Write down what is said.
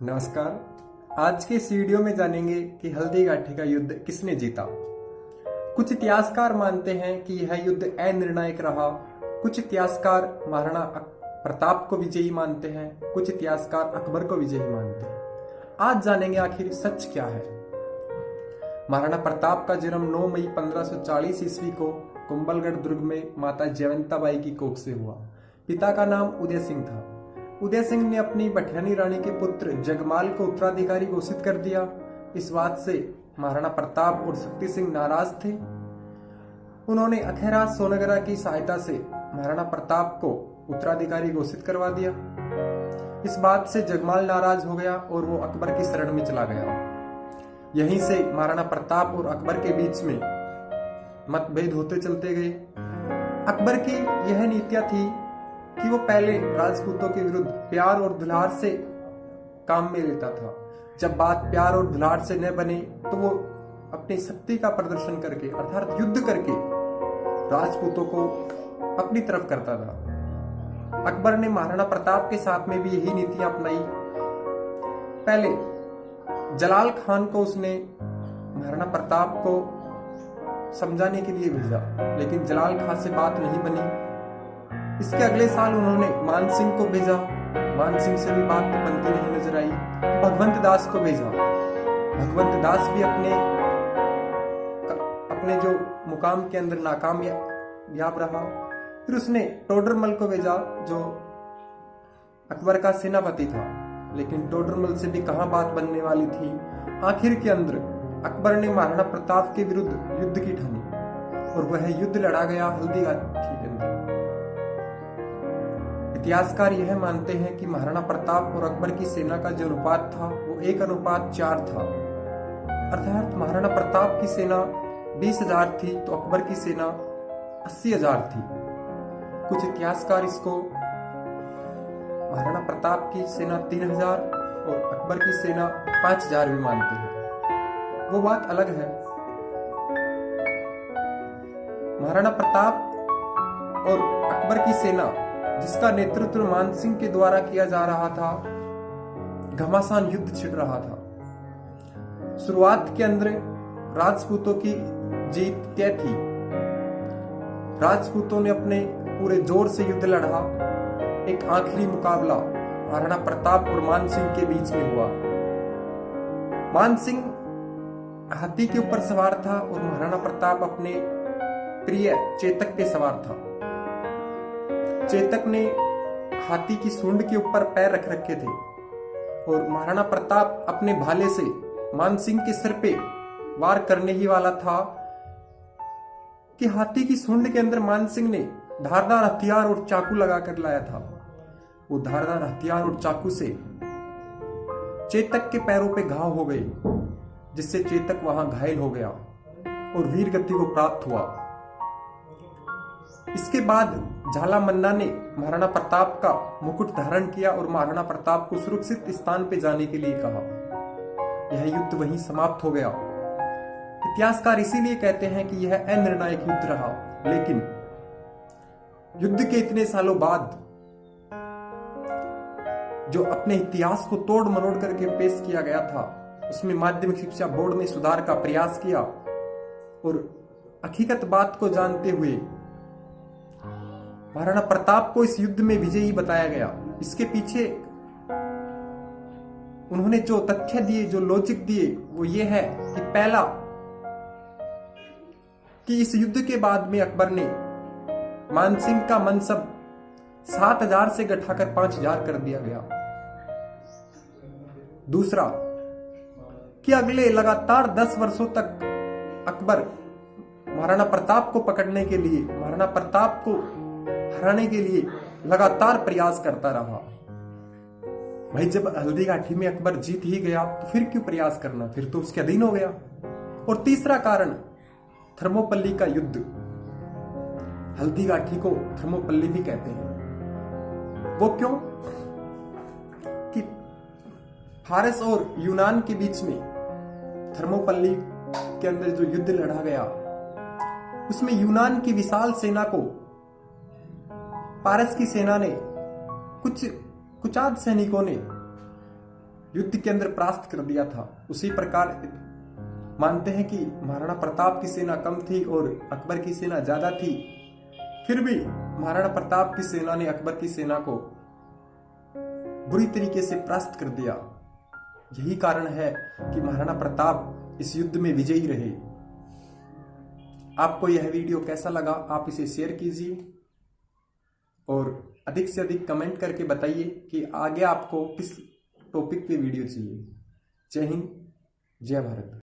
नमस्कार। आज के इस वीडियो में जानेंगे कि हल्दीघाटी का युद्ध किसने जीता। कुछ इतिहासकार मानते हैं कि यह युद्ध अनिर्णायक रहा। कुछ इतिहासकार महाराणा प्रताप को विजयी मानते हैं, कुछ इतिहासकार अकबर को विजयी मानते हैं। आज जानेंगे आखिर सच क्या है। महाराणा प्रताप का जन्म 9 मई 1540 ईस्वी को कुंभलगढ़ दुर्ग में माता जयवंताबाई की कोख से हुआ। पिता का नाम उदय सिंह था। उदय सिंह ने अपनी भटियानी रानी के पुत्र जगमाल को उत्तराधिकारी घोषित कर दिया। इस बात से महाराणा प्रताप और शक्ति सिंह नाराज थे। उन्होंने अखेराज सोनगरा की सहायता से महाराणा प्रताप को उत्तराधिकारी घोषित करवा दिया। इस बात से जगमाल नाराज हो गया और वो अकबर की शरण में चला गया। यहीं से महाराणा प्रताप और अकबर के बीच में मतभेद होते चलते गए। अकबर की यह नीतियां थी कि वो पहले राजपूतों के विरुद्ध प्यार और दुलार से काम में लेता था। जब बात प्यार और दुलार से न बने तो वो अपनी शक्ति का प्रदर्शन करके अर्थात युद्ध करके राजपूतों को अपनी तरफ करता था। अकबर ने महाराणा प्रताप के साथ में भी यही नीतियां अपनाई। पहले जलाल खान को उसने महाराणा प्रताप को समझाने के लिए भेजा, लेकिन जलाल खान से बात नहीं बनी। इसके अगले साल उन्होंने मान सिंह को भेजा, मान सिंह से भी बात बनती नहीं नजर आई। भगवंत दास को भेजा, भगवंत दास भी अपने जो मुकाम के अंदर नाकामयाब रहा। फिर उसने टोडरमल को भेजा जो अकबर का सेनापति था, लेकिन टोडरमल से भी कहां बात बनने वाली थी। आखिर के अंदर अकबर ने महाराणा प्रताप के विरुद्ध युद्ध की ठानी और वह युद्ध लड़ा गया हल्दीघाटी के अंदर। इतिहासकार यह मानते हैं कि महाराणा प्रताप और अकबर की सेना का जो अनुपात था वो 1:4 था। अर्थात महाराणा प्रताप की सेना 20,000 थी तो अकबर की सेना 80,000 थी। कुछ इतिहासकार इसको महाराणा प्रताप की सेना 3,000 और अकबर की सेना 5,000 भी मानते हैं, वो बात अलग है। महाराणा प्रताप और अकबर की सेना जिसका नेतृत्व मान सिंह के द्वारा किया जा रहा था, घमासान युद्ध छिड़ रहा था। शुरुआत के अंदर राजपूतों की जीत तय थी। राजपूतों ने अपने पूरे जोर से युद्ध लड़ा। एक आखिरी मुकाबला महाराणा प्रताप और मान सिंह के बीच में हुआ। मान सिंह हाथी के ऊपर सवार था और महाराणा प्रताप अपने प्रिय चेतक पे सवार था। चेतक ने हाथी की सूंड के ऊपर पैर रख रखे थे और महाराणा प्रताप अपने भाले से मान सिंह के सिर पे वार करने ही वाला था कि हाथी की सूंड के अंदर मान सिंह ने धारदार हथियार और चाकू लगा कर लाया था। वो धारदार हथियार और चाकू से चेतक के पैरों पे घाव हो गए, जिससे चेतक वहां घायल हो गया और वीर गति को प्राप्त हुआ। इसके बाद झाला मन्ना ने महाराणा प्रताप का मुकुट धारण किया और महाराणा प्रताप को सुरक्षित स्थान पे जाने के लिए कहा। यह युद्ध वहीं समाप्त हो गया। इतिहासकार इसीलिए कहते हैं कि यह अनिर्णायक युद्ध रहा। लेकिन युद्ध के इतने सालों बाद जो अपने इतिहास को तोड़ मरोड़ करके पेश किया गया था, उसमें माध्यमिक शिक्षा बोर्ड में सुधार का प्रयास किया और हकीकत बात को जानते हुए महाराणा प्रताप को इस युद्ध में विजयी बताया गया। इसके पीछे उन्होंने जो तथ्य दिए, जो लॉजिक दिए, वो ये है कि पहला कि इस युद्ध के बाद में अकबर ने मान सिंह का मनसब 7,000 से घटाकर 5,000 कर दिया गया। दूसरा कि अगले लगातार 10 वर्षों तक अकबर महाराणा प्रताप को पकड़ने के लिए, महाराणा प्रताप को हराने के लिए लगातार प्रयास करता रहा। भाई जब हल्दीघाटी में अकबर जीत ही गया तो फिर क्यों प्रयास करना, फिर तो उसके अधीन हो गया। और तीसरा कारण थर्मोपल्ली का युद्ध। हल्दीघाटी को थर्मोपल्ली भी कहते हैं। वो क्यों कि फारस और यूनान के बीच में थर्मोपल्ली के अंदर जो युद्ध लड़ा गया, उसमें यूनान की विशाल सेना को पारस की सेना ने कुछ आध सैनिकों ने युद्ध के अंदर परास्त कर दिया था। उसी प्रकार मानते हैं कि महाराणा प्रताप की सेना कम थी और अकबर की सेना ज्यादा थी, फिर भी महाराणा प्रताप की सेना ने अकबर की सेना को बुरी तरीके से परास्त कर दिया। यही कारण है कि महाराणा प्रताप इस युद्ध में विजयी रहे। आपको यह वीडियो कैसा लगा, आप इसे शेयर कीजिए और अधिक से अधिक कमेंट करके बताइए कि आगे आपको किस टॉपिक पे वीडियो चाहिए। जय हिंद, जय भारत।